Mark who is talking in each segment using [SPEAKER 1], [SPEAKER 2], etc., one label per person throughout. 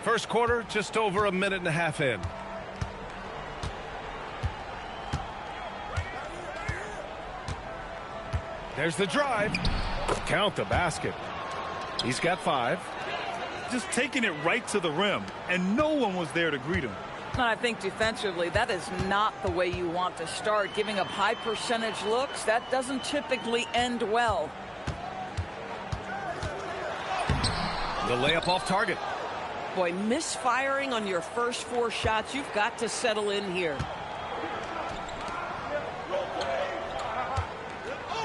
[SPEAKER 1] First quarter, just over a minute and a half in. There's the drive. Count the basket. He's got 5.
[SPEAKER 2] Just taking it right to the rim, and no one was there to greet him.
[SPEAKER 3] I think defensively, that is not the way you want to start. Giving up high percentage looks, that doesn't typically end well.
[SPEAKER 1] The layup off target.
[SPEAKER 3] Boy, misfiring on your first 4 shots, you've got to settle in here.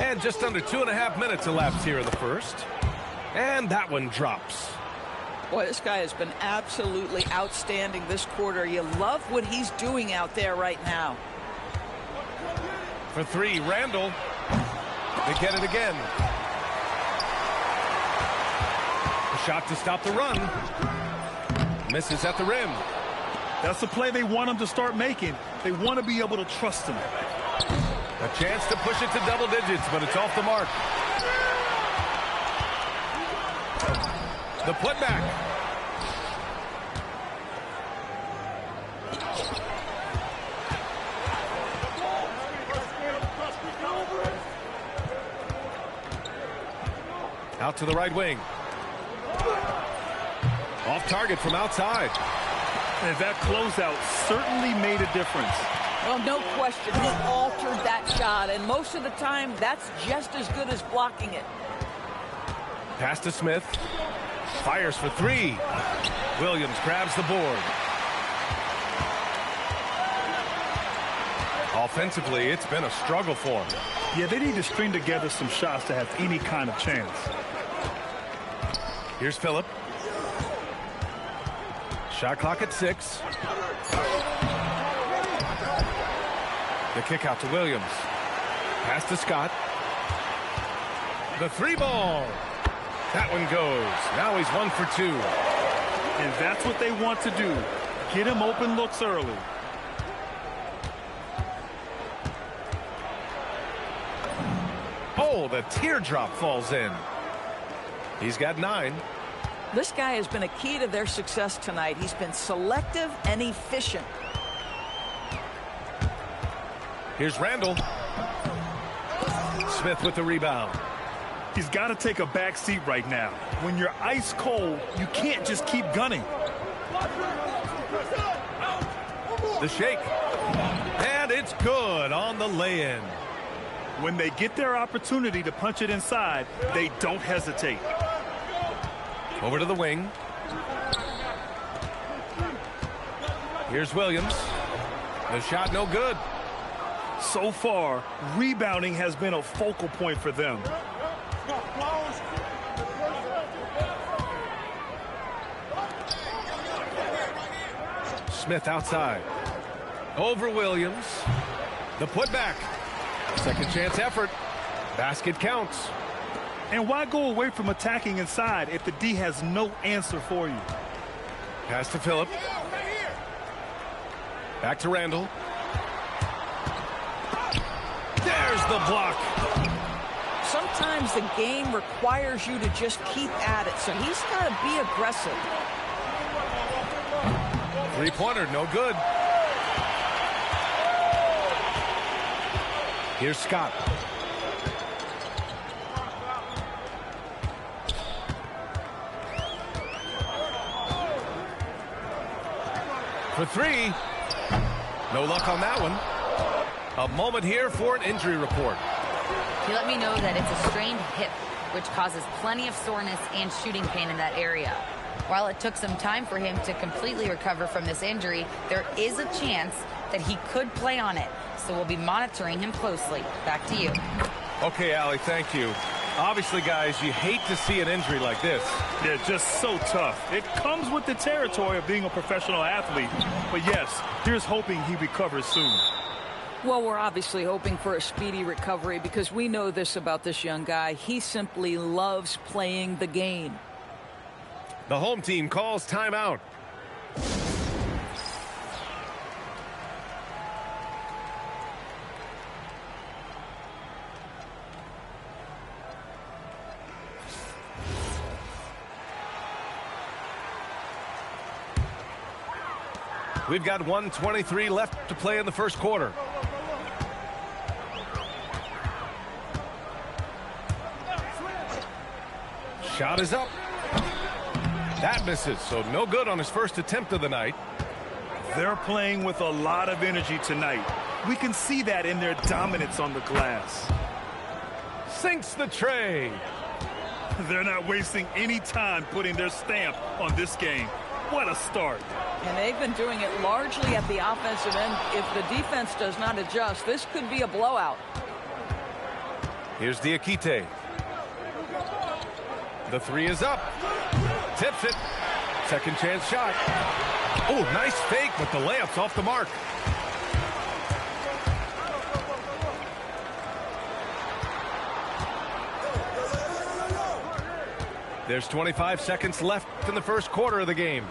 [SPEAKER 1] And just under 2.5 minutes elapsed here in the first. And that one drops.
[SPEAKER 3] Boy, this guy has been absolutely outstanding this quarter. You love what he's doing out there right now.
[SPEAKER 1] For 3, Randall. They get it again. A shot to stop the run. Misses at the rim.
[SPEAKER 2] That's the play they want him to start making. They want to be able to trust him.
[SPEAKER 1] A chance to push it to double digits, but it's off the mark. The putback. Out to the right wing. Off target from outside.
[SPEAKER 2] And that closeout certainly made a difference.
[SPEAKER 3] Well, no question, he altered that shot, and most of the time, that's just as good as blocking it.
[SPEAKER 1] Pass to Smith. Fires for 3. Williams grabs the board. Offensively, it's been a struggle for him.
[SPEAKER 2] Yeah, they need to string together some shots to have any kind of chance.
[SPEAKER 1] Here's Phillip. Shot clock at 6. The kick out to Williams. Pass to Scott. The 3 ball. That one goes. Now he's 1 for 2.
[SPEAKER 2] And that's what they want to do. Get him open looks early.
[SPEAKER 1] Oh, the teardrop falls in. He's got 9.
[SPEAKER 3] This guy has been a key to their success tonight. He's been selective and efficient.
[SPEAKER 1] Here's Randall. Smith with the rebound.
[SPEAKER 2] He's got to take a back seat right now. When you're ice cold, you can't just keep gunning.
[SPEAKER 1] The shake. And it's good on the lay-in.
[SPEAKER 2] When they get their opportunity to punch it inside, they don't hesitate.
[SPEAKER 1] Over to the wing. Here's Williams. The shot no good.
[SPEAKER 2] So far, rebounding has been a focal point for them.
[SPEAKER 1] Smith outside. Over Williams. The putback. Second chance effort. Basket counts.
[SPEAKER 2] And why go away from attacking inside if the D has no answer for you?
[SPEAKER 1] Pass to Phillip. Back to Randall. There's the block.
[SPEAKER 3] Sometimes the game requires you to just keep at it, so he's got to be aggressive.
[SPEAKER 1] 3-pointer, no good. Here's Scott. For 3. No luck on that one. A moment here for an injury report.
[SPEAKER 4] He let me know that it's a strained hip, which causes plenty of soreness and shooting pain in that area. While it took some time for him to completely recover from this injury, there is a chance that he could play on it. So we'll be monitoring him closely. Back to you.
[SPEAKER 1] Okay, Allie, thank you. Obviously, guys, you hate to see an injury like this.
[SPEAKER 2] They're just so tough. It comes with the territory of being a professional athlete. But yes, here's hoping he recovers soon.
[SPEAKER 3] Well, we're obviously hoping for a speedy recovery because we know this about this young guy. He simply loves playing the game.
[SPEAKER 1] The home team calls timeout. We've got 1:23 left to play in the first quarter. Shot is up. That misses, so no good on his first attempt of the night.
[SPEAKER 2] They're playing with a lot of energy tonight. We can see that in their dominance on the glass.
[SPEAKER 1] Sinks the tray.
[SPEAKER 2] They're not wasting any time putting their stamp on this game. What a start.
[SPEAKER 3] And they've been doing it largely at the offensive end. If the defense does not adjust, this could be a blowout.
[SPEAKER 1] Here's Diakite. The three is up. Tips it. Second chance shot. Oh, nice fake, but the layup's off the mark. There's 25 seconds left in the first quarter of the game.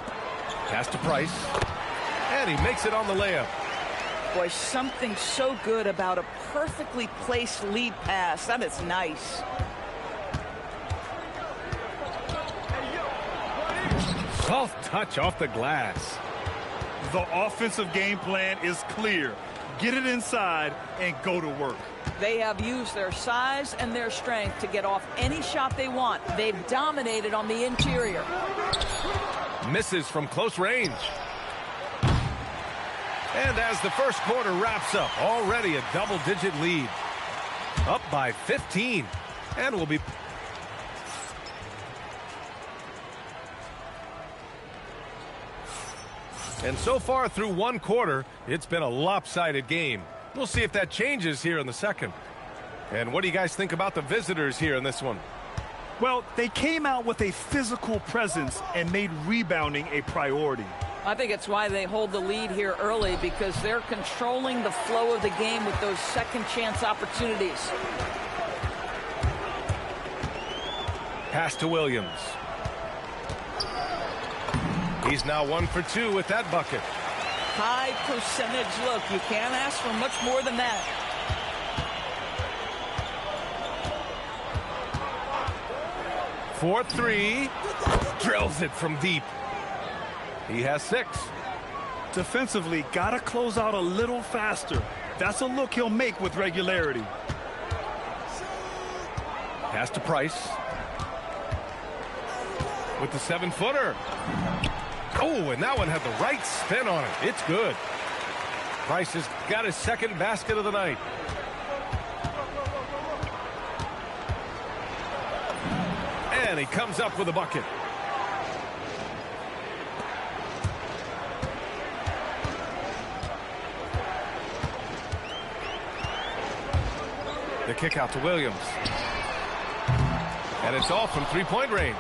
[SPEAKER 1] Pass to Price. And he makes it on the layup.
[SPEAKER 3] Boy, something so good about a perfectly placed lead pass. That is nice.
[SPEAKER 1] Soft touch off the glass.
[SPEAKER 2] The offensive game plan is clear. Get it inside and go to work.
[SPEAKER 3] They have used their size and their strength to get off any shot they want. They've dominated on the interior.
[SPEAKER 1] Misses from close range. And as the first quarter wraps up, already a double-digit lead. Up by 15. And will be... And so far through one quarter, it's been a lopsided game. We'll see if that changes here in the second. And what do you guys think about the visitors here in this one?
[SPEAKER 2] Well, they came out with a physical presence and made rebounding a priority.
[SPEAKER 3] I think it's why they hold the lead here early, because they're controlling the flow of the game with those second chance opportunities.
[SPEAKER 1] Pass to Williams. He's now 1 for 2 with that bucket.
[SPEAKER 3] High percentage look. You can't ask for much more than that.
[SPEAKER 1] For 3. Drills it from deep. He has 6.
[SPEAKER 2] Defensively, got to close out a little faster. That's a look he'll make with regularity.
[SPEAKER 1] Pass to Price. With the 7-footer. Oh, and that one had the right spin on it. It's good. Price has got his second basket of the night. And he comes up with a bucket. The kick out to Williams. And it's off from three-point range.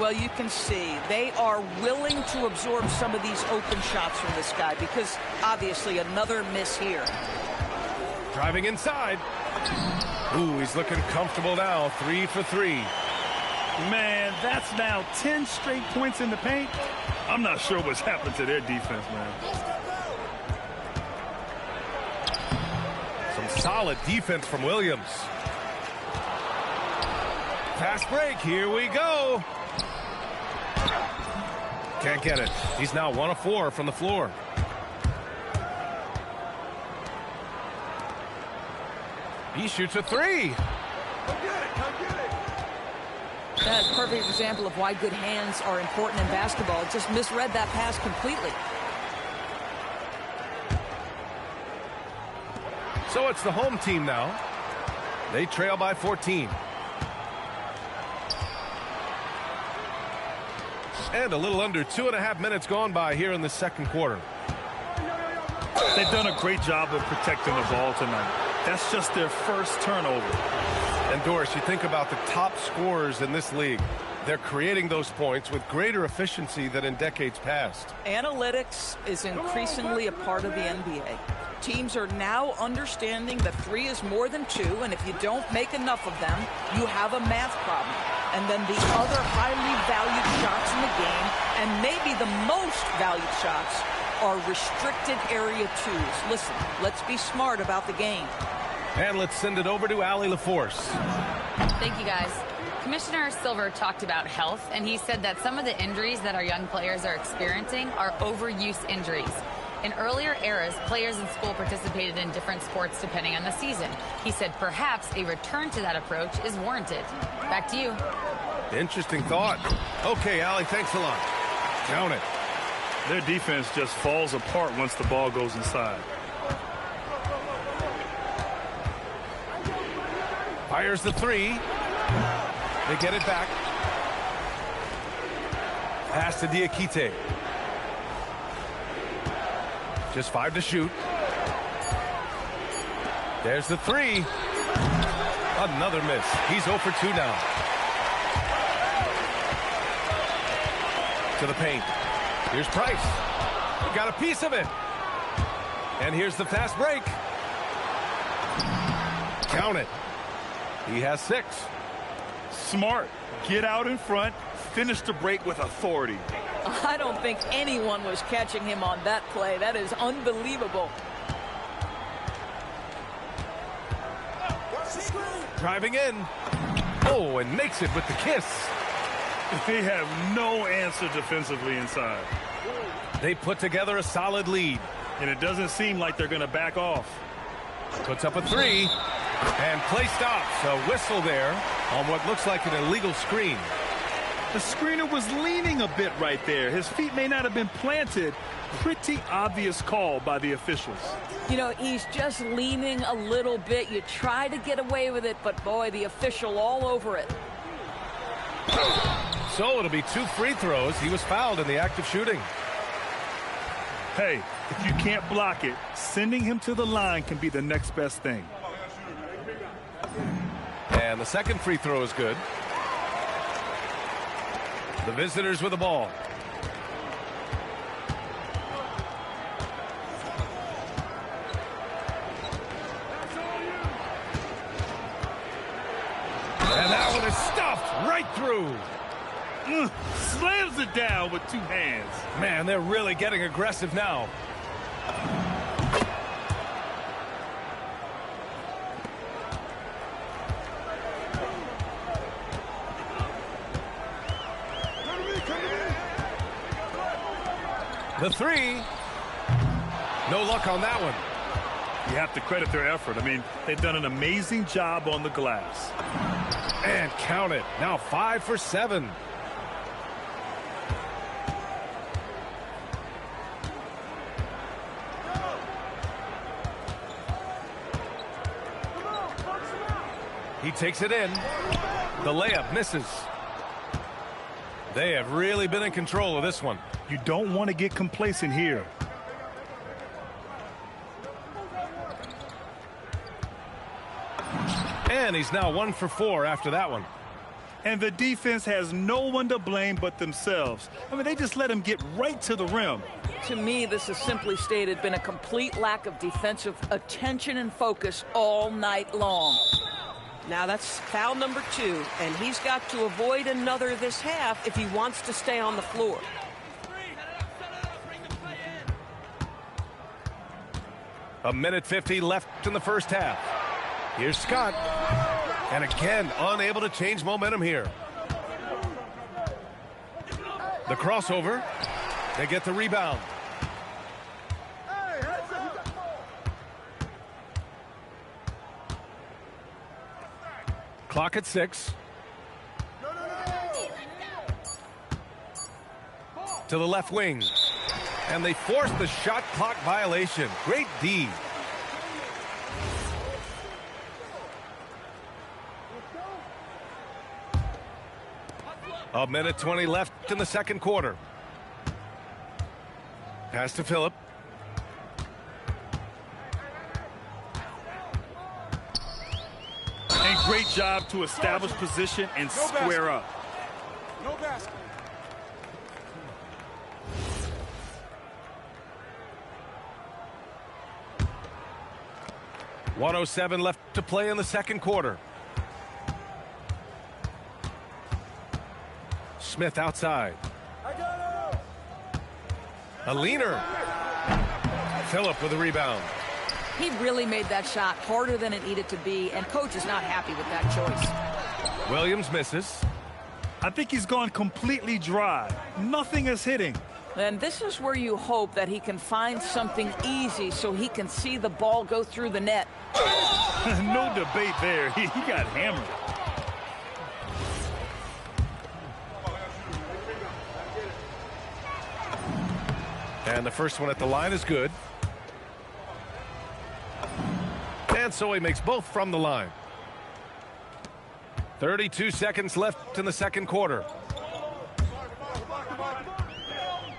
[SPEAKER 3] Well, you can see they are willing to absorb some of these open shots from this guy, because obviously another miss here.
[SPEAKER 1] Driving inside. Ooh, he's looking comfortable now. 3 for 3.
[SPEAKER 2] Man, that's now 10 straight points in the paint. I'm not sure what's happened to their defense, man.
[SPEAKER 1] Some solid defense from Williams. Fast break. Here we go. Can't get it. He's now 1 of 4 from the floor. He shoots a 3.
[SPEAKER 3] That's a perfect example of why good hands are important in basketball. Just misread that pass completely.
[SPEAKER 1] So it's the home team now. They trail by 14. And a little under 2.5 minutes gone by here in the second quarter.
[SPEAKER 2] They've done a great job of protecting the ball tonight. That's just their first turnover.
[SPEAKER 1] And Doris, you think about the top scorers in this league. They're creating those points with greater efficiency than in decades past.
[SPEAKER 3] Analytics is increasingly a part of the NBA. Teams are now understanding that 3 is more than 2, and if you don't make enough of them, you have a math problem. And then the other highly valued shots in the game, and maybe the most valued shots, are restricted area 2s. Listen, let's be smart about the game.
[SPEAKER 1] And let's send it over to Allie LaForce.
[SPEAKER 4] Thank you, guys. Commissioner Silver talked about health, and he said that some of the injuries that our young players are experiencing are overuse injuries. In earlier eras, players in school participated in different sports depending on the season. He said perhaps a return to that approach is warranted. Back to you.
[SPEAKER 1] Interesting thought. Okay, Allie, thanks a lot. Count it.
[SPEAKER 2] Their defense just falls apart once the ball goes inside.
[SPEAKER 1] Fires the three. They get it back. Pass to Diakite. Just 5 to shoot. There's the three. Another miss. He's 0 for 2 now. To the paint. Here's Price. Got a piece of it. And here's the fast break. Count it. He has 6.
[SPEAKER 2] Smart. Get out in front. Finish the break with authority.
[SPEAKER 3] I don't think anyone was catching him on that play. That is unbelievable.
[SPEAKER 1] Driving in. Oh, and makes it with the kiss.
[SPEAKER 2] They have no answer defensively inside.
[SPEAKER 1] They put together a solid lead.
[SPEAKER 2] And it doesn't seem like they're going to back off.
[SPEAKER 1] Puts up a 3. And play stops. A whistle there on what looks like an illegal screen.
[SPEAKER 2] The screener was leaning a bit right there. His feet may not have been planted. Pretty obvious call by the officials.
[SPEAKER 3] You know, he's just leaning a little bit. You try to get away with it, but boy, the official all over it.
[SPEAKER 1] So it'll be 2 free throws. He was fouled in the act of shooting.
[SPEAKER 2] Hey, if you can't block it, sending him to the line can be the next best thing.
[SPEAKER 1] And the second free throw is good. The visitors with the ball. And that one is stuffed right through.
[SPEAKER 2] Slams it down with 2 hands.
[SPEAKER 1] Man, they're really getting aggressive now. The 3. No luck on that one.
[SPEAKER 2] You have to credit their effort. I mean, they've done an amazing job on the glass.
[SPEAKER 1] And count it. Now 5 for 7. He takes it in. The layup misses. They have really been in control of this one.
[SPEAKER 2] You don't want to get complacent here.
[SPEAKER 1] And he's now 1 for 4 after that one.
[SPEAKER 2] And the defense has no one to blame but themselves. I mean, they just let him get right to the rim.
[SPEAKER 3] To me, this has simply stated been a complete lack of defensive attention and focus all night long.
[SPEAKER 5] Now that's foul number 2, and he's got to avoid another this half if he wants to stay on the floor.
[SPEAKER 1] A minute 50 left in the first half. Here's Scott. And again, unable to change momentum here. The crossover. They get the rebound. Clock at 6. To the left wing. And they force the shot clock violation. Great D. A minute 20 left in the second quarter. Pass to Phillip.
[SPEAKER 2] And great job to establish position and square up.
[SPEAKER 6] No basket.
[SPEAKER 1] .107 left to play in the second quarter. Smith outside. A leaner. Phillip with a rebound.
[SPEAKER 3] He really made that shot harder than it needed to be, and coach is not happy with that choice.
[SPEAKER 1] Williams misses.
[SPEAKER 2] I think he's gone completely dry. Nothing is hitting.
[SPEAKER 3] And this is where you hope that he can find something easy so he can see the ball go through the net.
[SPEAKER 2] No debate there. He got hammered.
[SPEAKER 1] And the first one at the line is good. And so he makes both from the line. 32 seconds left in the second quarter.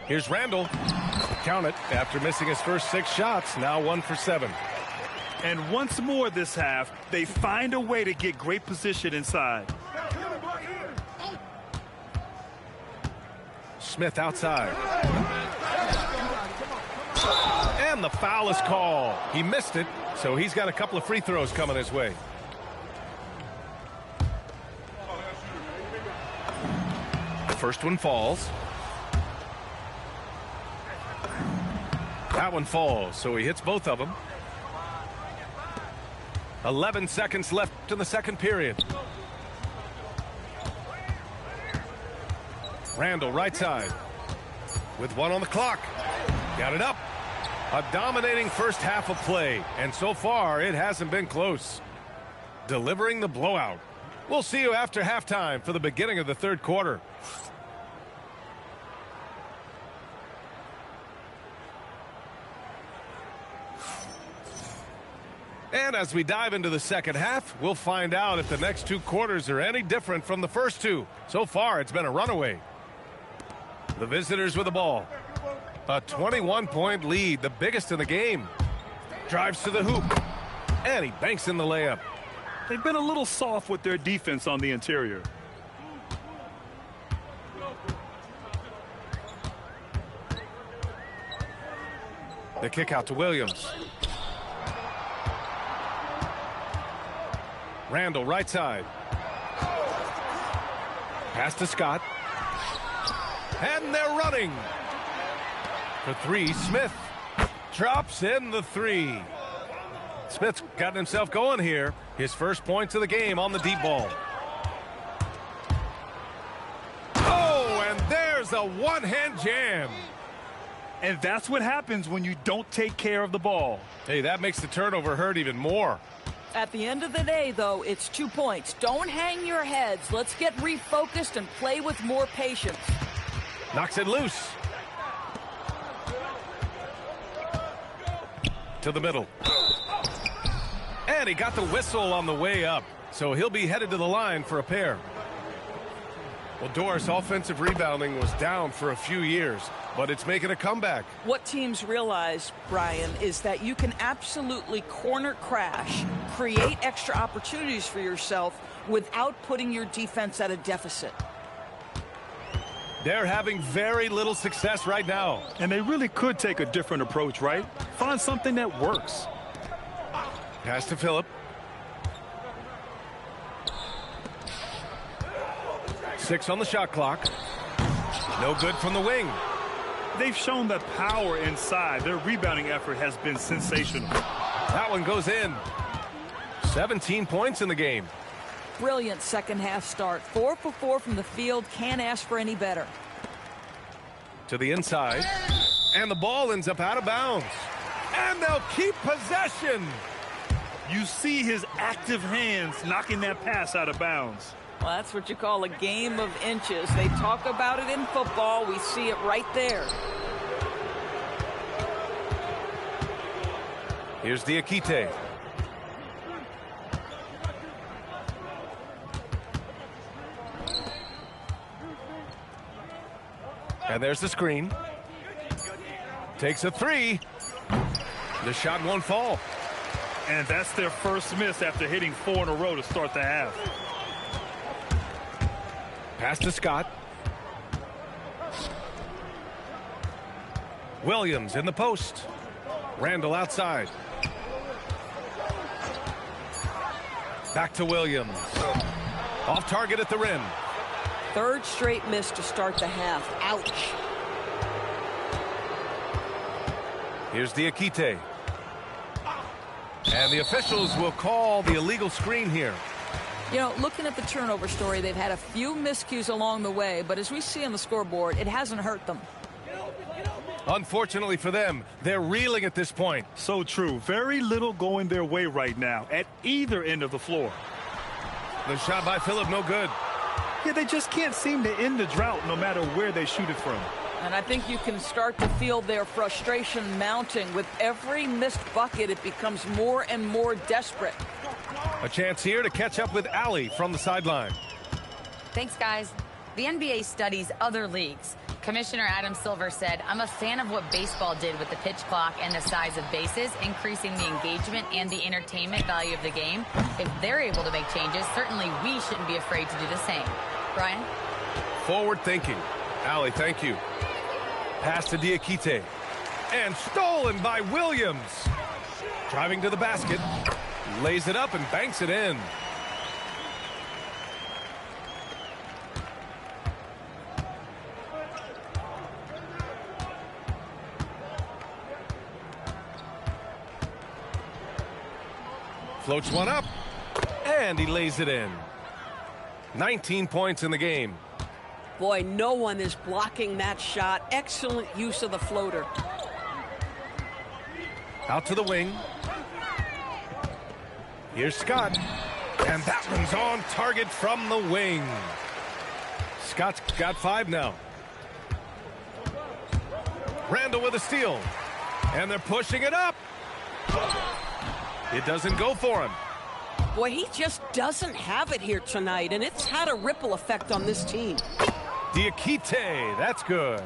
[SPEAKER 1] Here's Randall. Count it. After missing his first 6 shots, now 1 for 7.
[SPEAKER 2] And once more this half, they find a way to get great position inside.
[SPEAKER 1] Smith outside. And the foul is called. He missed it, so he's got a couple of free throws coming his way. The first one falls. That one falls, so he hits both of them. 11 seconds left in the second period. Randall right side with 1 on the clock. Got it up. A dominating first half of play, and so far it hasn't been close. Delivering the blowout. We'll see you after halftime for the beginning of the third quarter. And as we dive into the second half, we'll find out if the next 2 quarters are any different from the first 2. So far, it's been a runaway. The visitors with the ball. A 21-point lead, the biggest in the game. Drives to the hoop. And he banks in the layup.
[SPEAKER 2] They've been a little soft with their defense on the interior.
[SPEAKER 1] The kick out to Williams. Randall right side. Pass to Scott. And they're running. For 3, Smith drops in the 3. Smith's gotten himself going here. His first points of the game on the deep ball. Oh, and there's a one-hand jam.
[SPEAKER 2] And that's what happens when you don't take care of the ball.
[SPEAKER 1] Hey, that makes the turnover hurt even more.
[SPEAKER 3] At the end of the day, though, it's 2 points. Don't hang your heads. Let's get refocused and play with more patience.
[SPEAKER 1] Knocks it loose. To the middle. And he got the whistle on the way up. So he'll be headed to the line for a pair. Well, Doris, offensive rebounding was down for a few years, but it's making a comeback.
[SPEAKER 3] What teams realize, Brian, is that you can absolutely corner crash, create extra opportunities for yourself without putting your defense at a deficit.
[SPEAKER 1] They're having very little success right now.
[SPEAKER 2] And they really could take a different approach, right? Find something that works.
[SPEAKER 1] Pass to Phillip. 6 on the shot clock. No good from the wing.
[SPEAKER 2] They've shown that power inside. Their rebounding effort has been sensational.
[SPEAKER 1] That one goes in. 17 points in the game.
[SPEAKER 3] Brilliant second half start. 4 for 4 from the field. Can't ask for any better.
[SPEAKER 1] To the inside. And the ball ends up out of bounds. And they'll keep possession.
[SPEAKER 2] You see his active hands knocking that pass out of bounds.
[SPEAKER 3] Well, that's what you call a game of inches. They talk about it in football. We see it right there.
[SPEAKER 1] Here's Diakite. And there's the screen. Takes a 3. The shot won't fall.
[SPEAKER 2] And that's their first miss after hitting 4 in a row to start the half.
[SPEAKER 1] Pass to Scott. Williams in the post. Randall outside. Back to Williams. Off target at the rim.
[SPEAKER 5] Third straight miss to start the half. Ouch.
[SPEAKER 1] Here's Diakite. And the officials will call the illegal screen here.
[SPEAKER 3] You know, looking at the turnover story, they've had a few miscues along the way, but as we see on the scoreboard, it hasn't hurt them.
[SPEAKER 1] Unfortunately for them, they're reeling at this point.
[SPEAKER 2] So true. Very little going their way right now at either end of the floor.
[SPEAKER 1] The shot by Phillip, no good.
[SPEAKER 2] Yeah, they just can't seem to end the drought no matter where they shoot it from.
[SPEAKER 3] And I think you can start to feel their frustration mounting. With every missed bucket, it becomes more and more desperate.
[SPEAKER 1] A chance here to catch up with Allie from the sideline.
[SPEAKER 4] Thanks, guys. The NBA studies other leagues. Commissioner Adam Silver said, "I'm a fan of what baseball did with the pitch clock and the size of bases, increasing the engagement and the entertainment value of the game. If they're able to make changes, certainly we shouldn't be afraid to do the same." Brian?
[SPEAKER 1] Forward thinking. Allie, thank you. Pass to Diakite. And stolen by Williams. Driving to the basket. Lays it up and banks it in. Floats one up. And he lays it in. 19 points in the game.
[SPEAKER 5] Boy, no one is blocking that shot. Excellent use of the floater.
[SPEAKER 1] Out to the wing. Here's Scott. And that one's on target from the wing. Scott's got 5 now. Randall with a steal. And they're pushing it up. It doesn't go for him.
[SPEAKER 5] Boy, he just doesn't have it here tonight, and it's had a ripple effect on this team.
[SPEAKER 1] Diakite, that's good.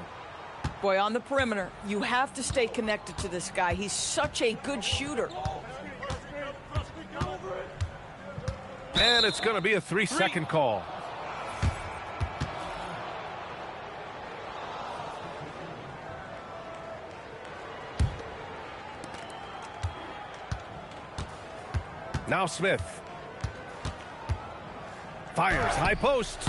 [SPEAKER 3] Boy, on the perimeter, you have to stay connected to this guy. He's such a good shooter.
[SPEAKER 1] And it's going to be a 3-second call. Now Smith. Fires, high post.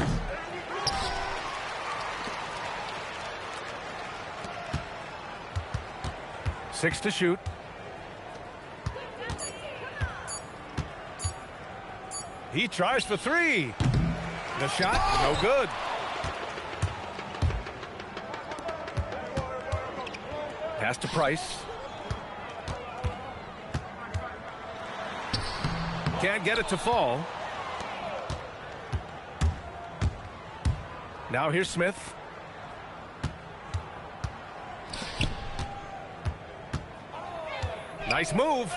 [SPEAKER 1] Six to shoot. He tries for 3. The shot, no good. Pass to Price. Can't get it to fall. Now here's Smith. Nice move.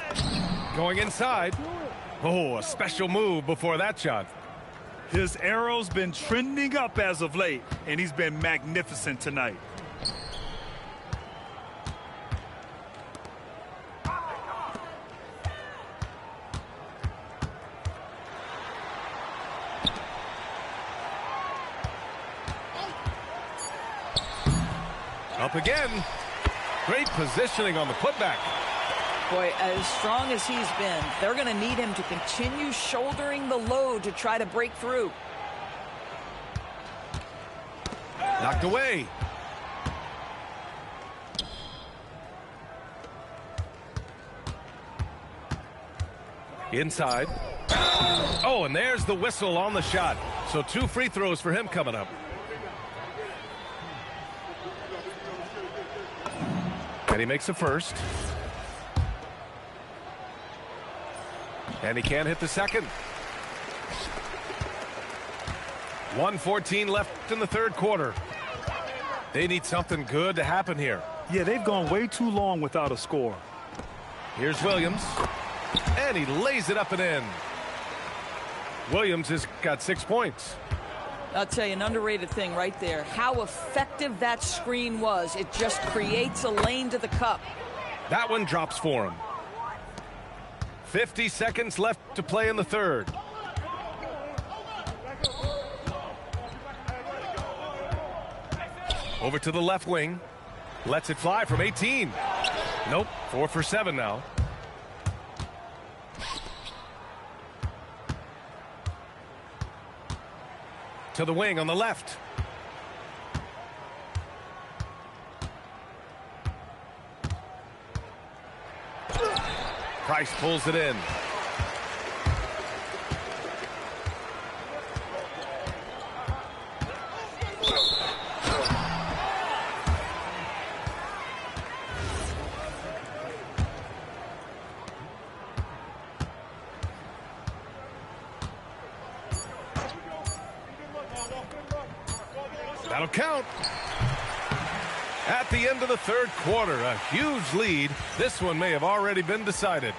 [SPEAKER 1] Going inside. Oh, a special move before that shot.
[SPEAKER 2] His arrow's been trending up as of late, and he's been magnificent tonight.
[SPEAKER 1] Up again. Great positioning on the putback.
[SPEAKER 3] Boy, as strong as he's been, they're going to need him to continue shouldering the load to try to break through.
[SPEAKER 1] Knocked away. Inside. Oh, and there's the whistle on the shot. So 2 free throws for him coming up. And he makes the first. And he can't hit the second. 1:14 left in the third quarter. They need something good to happen here.
[SPEAKER 2] Yeah, they've gone way too long without a score.
[SPEAKER 1] Here's Williams. And he lays it up and in. Williams has got 6 points.
[SPEAKER 3] I'll tell you, an underrated thing right there. How effective that screen was. It just creates a lane to the cup.
[SPEAKER 1] That one drops for him. 50 seconds left to play in the third. Over to the left wing. Lets it fly from 18. Nope, 4 for 7 now. To the wing on the left. Price pulls it in. That'll count. At the end of the third quarter, a huge lead. This one may have already been decided.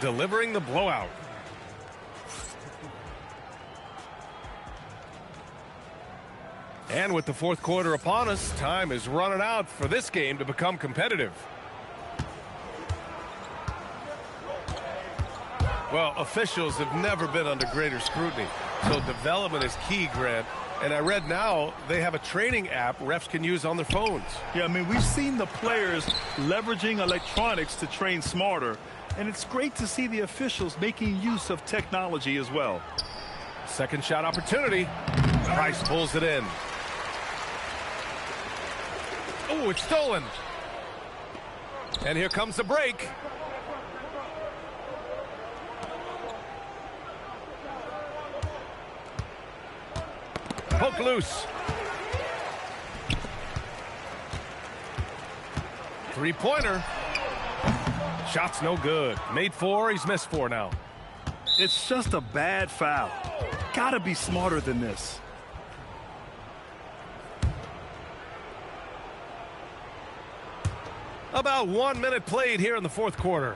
[SPEAKER 1] Delivering the blowout. And with the fourth quarter upon us, time is running out for this game to become competitive. Well, officials have never been under greater scrutiny, so development is key, Grant. And I read now they have a training app refs can use on their phones.
[SPEAKER 2] Yeah, I mean, we've seen the players leveraging electronics to train smarter, and it's great to see the officials making use of technology as well.
[SPEAKER 1] Second shot opportunity. Price pulls it in. Oh, it's stolen. And here comes the break. Poke loose. Three-pointer. Shot's no good. Made 4, he's missed 4 now.
[SPEAKER 2] It's just a bad foul. Gotta be smarter than this.
[SPEAKER 1] About 1 minute played here in the fourth quarter.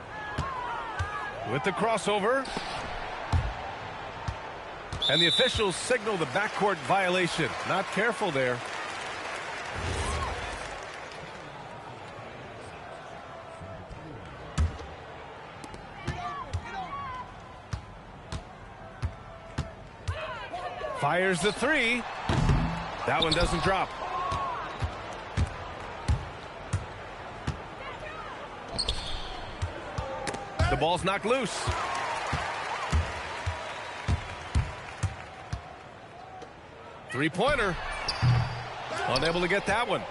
[SPEAKER 1] With the crossover. And the officials signal the backcourt violation. Not careful there. Fires the 3. That one doesn't drop. The ball's knocked loose. Three-pointer. Unable to get that one.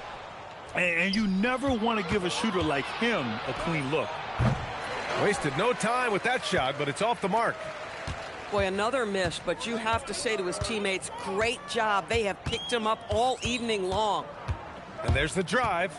[SPEAKER 2] And you never want to give a shooter like him a clean look.
[SPEAKER 1] Wasted no time with that shot, but it's off the mark.
[SPEAKER 5] Boy, another miss, but you have to say to his teammates, great job. They have picked him up all evening long.
[SPEAKER 1] And there's the drive.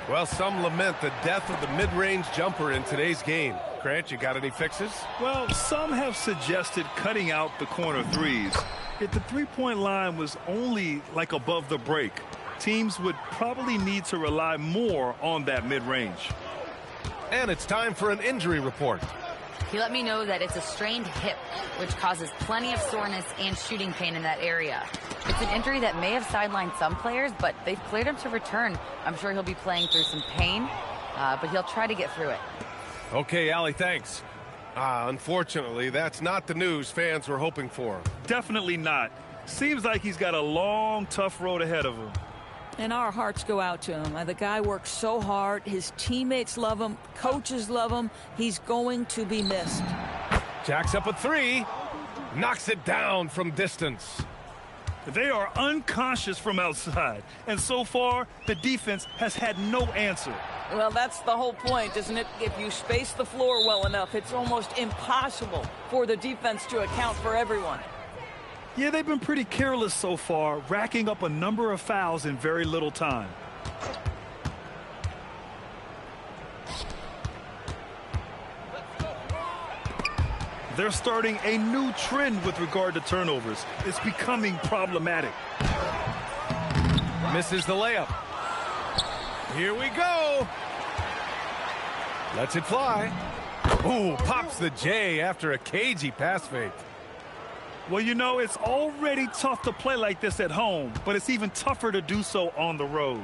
[SPEAKER 1] Well, some lament the death of the mid-range jumper in today's game. Grant, you got any fixes?
[SPEAKER 2] Well, some have suggested cutting out the corner threes. If the three-point line was only like above the break, teams would probably need to rely more on that mid-range.
[SPEAKER 1] And it's time for an injury report.
[SPEAKER 4] He let me know that it's a strained hip, which causes plenty of soreness and shooting pain in that area. It's an injury that may have sidelined some players, but they've cleared him to return. I'm sure he'll be playing through some pain, but he'll try to get through it.
[SPEAKER 1] Okay, Allie, thanks. Unfortunately, that's not the news fans were hoping for.
[SPEAKER 2] Definitely not. Seems like he's got a long, tough road ahead of him.
[SPEAKER 3] And our hearts go out to him. The guy works so hard. His teammates love him. Coaches love him. He's going to be missed.
[SPEAKER 1] Jacks up a 3. Knocks it down from distance.
[SPEAKER 2] They are unconscious from outside. And so far, the defense has had no answer.
[SPEAKER 3] Well, that's the whole point, isn't it? If you space the floor well enough, it's almost impossible for the defense to account for everyone.
[SPEAKER 2] Yeah, they've been pretty careless so far, racking up a number of fouls in very little time. They're starting a new trend with regard to turnovers. It's becoming problematic.
[SPEAKER 1] Misses the layup. Here we go. Lets it fly. Ooh, pops the J after a cagey pass fake.
[SPEAKER 2] Well, you know, it's already tough to play like this at home, but it's even tougher to do so on the road.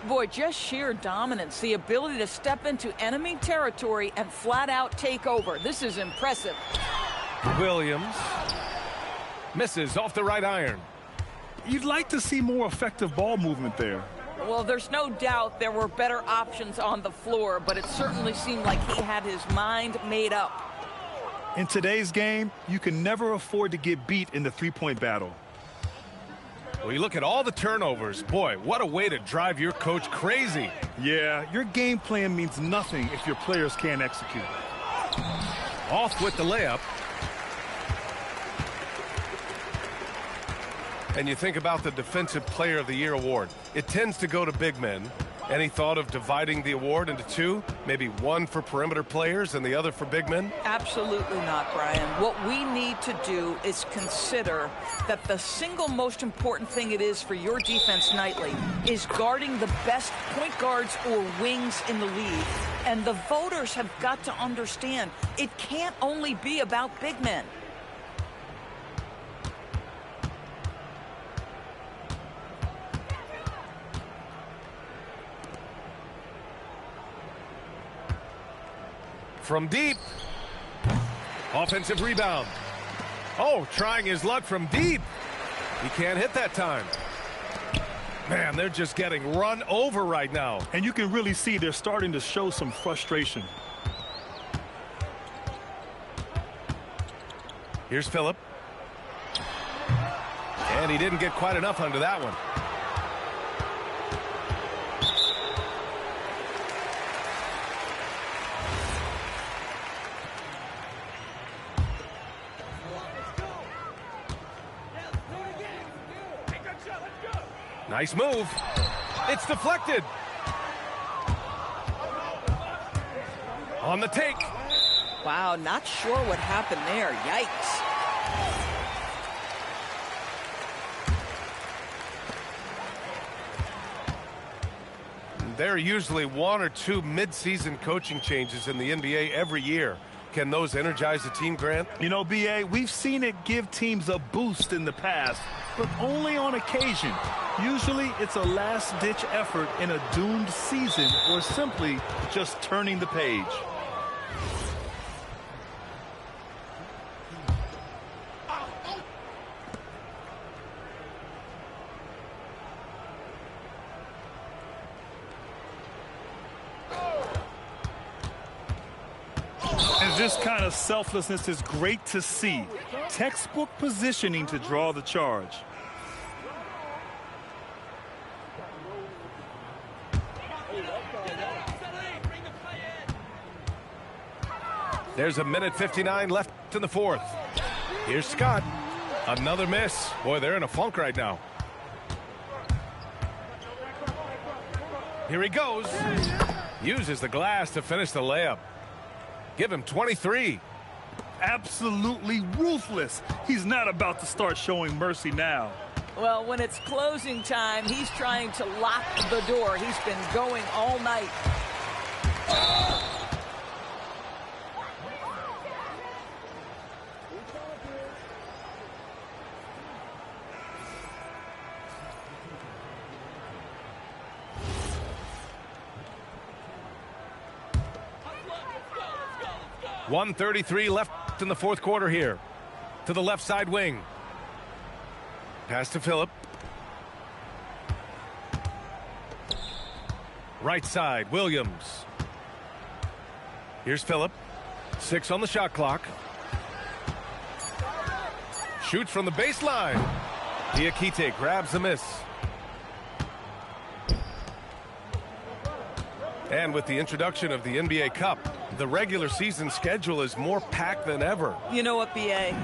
[SPEAKER 3] Boy, just sheer dominance, the ability to step into enemy territory and flat out take over. This is impressive.
[SPEAKER 1] Williams misses off the right iron.
[SPEAKER 2] You'd like to see more effective ball movement there.
[SPEAKER 3] Well, there's no doubt there were better options on the floor, but it certainly seemed like he had his mind made up.
[SPEAKER 2] In today's game, you can never afford to get beat in the three-point battle.
[SPEAKER 1] Well, you look at all the turnovers. Boy, what a way to drive your coach crazy.
[SPEAKER 2] Yeah, your game plan means nothing if your players can't execute.
[SPEAKER 1] Off with the layup. And you think about the Defensive Player of the Year award. It tends to go to big men. Any thought of dividing the award into two? Maybe one for perimeter players and the other for big men?
[SPEAKER 3] Absolutely not, Brian. What we need to do is consider that the single most important thing it is for your defense nightly is guarding the best point guards or wings in the league. And the voters have got to understand it can't only be about big men.
[SPEAKER 1] From deep. Offensive rebound. Oh, trying his luck from deep. He can't hit that time. Man, they're just getting run over right now.
[SPEAKER 2] And you can really see they're starting to show some frustration.
[SPEAKER 1] Here's Phillip. And he didn't get quite enough onto that one. Nice move. It's deflected. On the take.
[SPEAKER 3] Wow, not sure what happened there. Yikes.
[SPEAKER 1] There are usually one or two mid-season coaching changes in the NBA every year. Can those energize a team, Grant?
[SPEAKER 2] You know, B.A., we've seen it give teams a boost in the past, but only on occasion. Usually it's a last-ditch effort in a doomed season or simply just turning the page. And this kind of selflessness is great to see. Textbook positioning to draw the charge.
[SPEAKER 1] There's a minute 59 left in the fourth. Here's Scott. Another miss. Boy, they're in a funk right now. Here he goes. Uses the glass to finish the layup. Give him 23.
[SPEAKER 2] Absolutely ruthless. He's not about to start showing mercy now.
[SPEAKER 3] Well, when it's closing time, he's trying to lock the door. He's been going all night.
[SPEAKER 1] .133 left in the fourth quarter here. To the left side wing. Pass to Phillip. Right side, Williams. Here's Phillip. 6 on the shot clock. Shoots from the baseline. Diakite grabs the miss. And with the introduction of the NBA Cup, the regular season schedule is more packed than ever.
[SPEAKER 3] You know what, B.A.?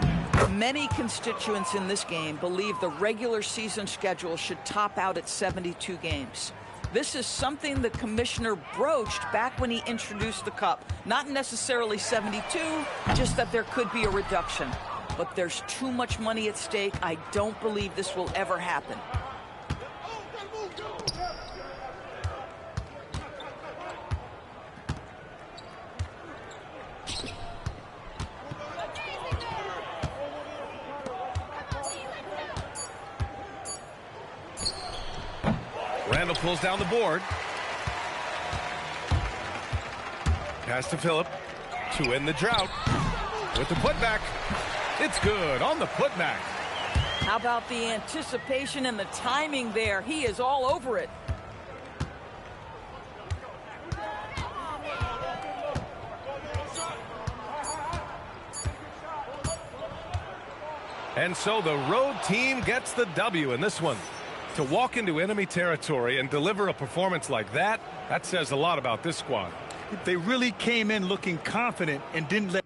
[SPEAKER 3] Many constituents in this game believe the regular season schedule should top out at 72 games. This is something the commissioner broached back when he introduced the Cup. Not necessarily 72, just that there could be a reduction. But there's too much money at stake. I don't believe this will ever happen.
[SPEAKER 1] Randall pulls down the board. Pass to Phillip to end the drought. With the putback. It's good on the putback.
[SPEAKER 3] How about the anticipation and the timing there? He is all over it.
[SPEAKER 1] And so the road team gets the W in this one. To walk into enemy territory and deliver a performance like that, that says a lot about this squad.
[SPEAKER 2] They really came in looking confident and didn't let